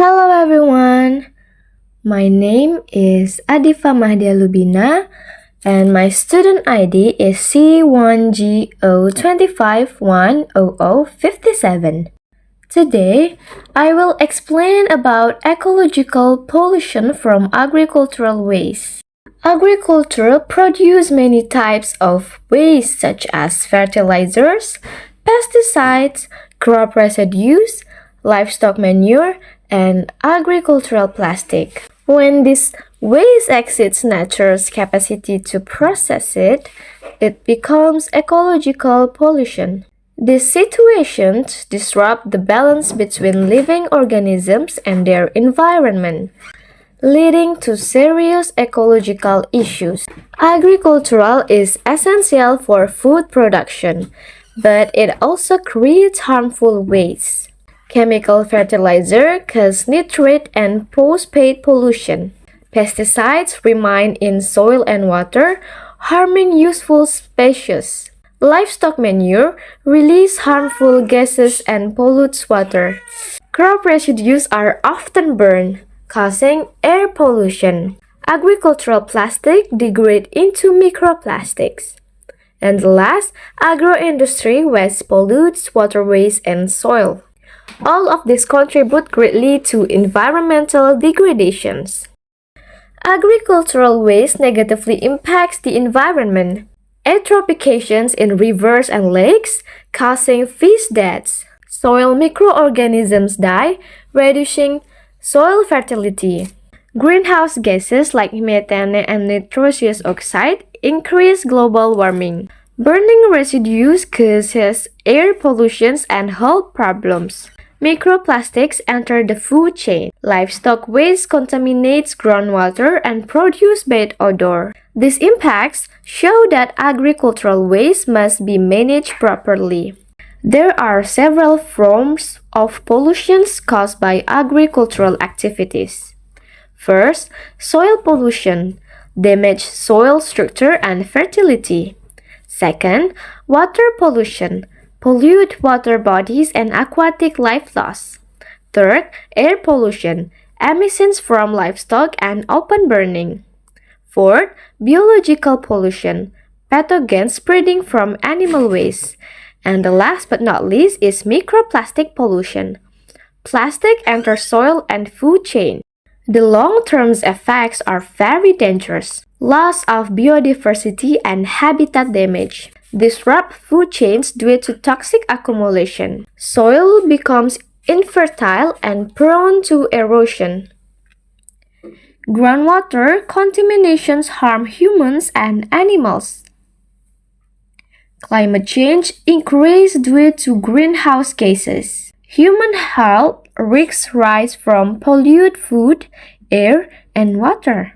Hello everyone, my name is Adiva Mahdiya Lubina and my student ID is C1GO2510057. Today, I will explain about ecological pollution from agricultural waste. Agriculture produces many types of waste such as fertilizers, pesticides, crop residues, livestock manure, and agricultural plastic. When this waste exceeds nature's capacity to process it, it becomes ecological pollution. These situations disrupt the balance between living organisms and their environment, leading to serious ecological issues. Agriculture is essential for food production, but it also creates harmful waste. Chemical fertilizer cause nitrate and phosphate pollution. Pesticides remain in soil and water, harming useful species. Livestock manure release harmful gases and pollutes water. Crop residues are often burned, causing air pollution. Agricultural plastic degrade into microplastics. And last, agro-industry waste pollutes waterways and soil. All of these contribute greatly to environmental degradations. Agricultural waste negatively impacts the environment. Eutrophications in rivers and lakes, causing fish deaths. Soil microorganisms die, reducing soil fertility. Greenhouse gases like methane and nitrous oxide increase global warming. Burning residues causes air pollution and health problems. Microplastics enter the food chain. Livestock waste contaminates groundwater and produce bad odor. These impacts show that agricultural waste must be managed properly. There are several forms of pollution caused by agricultural activities. First, soil pollution damages soil structure and fertility. Second, water pollution pollute water bodies and aquatic life loss. Third, air pollution, emissions from livestock and open burning. Fourth, biological pollution, pathogens spreading from animal waste. And the last but not least is microplastic pollution. Plastic enters soil and food chain. The long-term effects are very dangerous. Loss of biodiversity and habitat damage. Disrupt food chains due to toxic accumulation. Soil becomes infertile and prone to erosion. Groundwater contaminations harm humans and animals. Climate change increases due to greenhouse gases. Human health risks rise from polluted food, air, and water.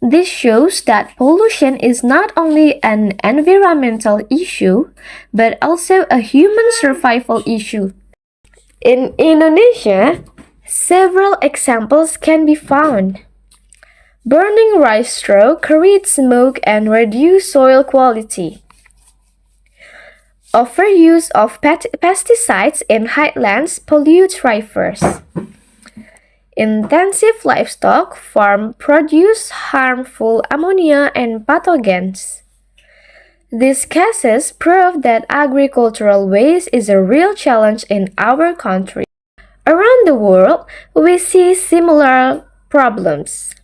This shows that pollution is not only an environmental issue, but also a human survival issue. In Indonesia, several examples can be found. Burning rice straw creates smoke and reduces soil quality. Overuse of pesticides in highlands pollutes rivers. Intensive livestock farm produce harmful ammonia and pathogens. These cases prove that agricultural waste is a real challenge in our country. Around the world, we see similar problems.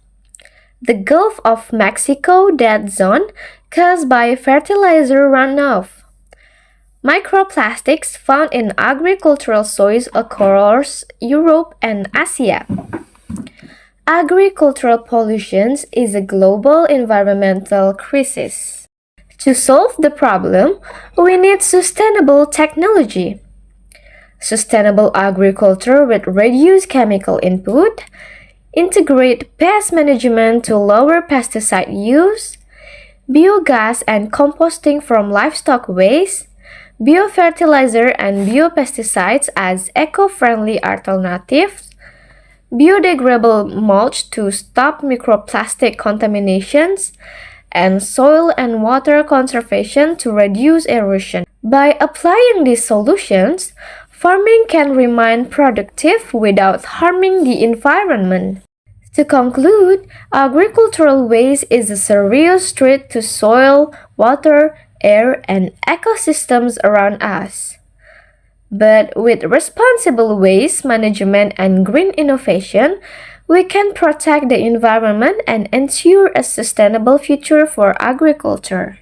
The Gulf of Mexico dead zone caused by fertilizer runoff. Microplastics found in agricultural soils across Europe and Asia. Agricultural pollution is a global environmental crisis. To solve the problem, we need sustainable technology. Sustainable agriculture with reduced chemical input, integrate pest management to lower pesticide use, biogas and composting from livestock waste, biofertilizer and biopesticides as eco-friendly alternatives, biodegradable mulch to stop microplastic contaminations, and soil and water conservation to reduce erosion. By applying these solutions, farming can remain productive without harming the environment. To conclude, agricultural waste is a serious threat to soil, water, air, and ecosystems around us. But with responsible waste management and green innovation, we can protect the environment and ensure a sustainable future for agriculture.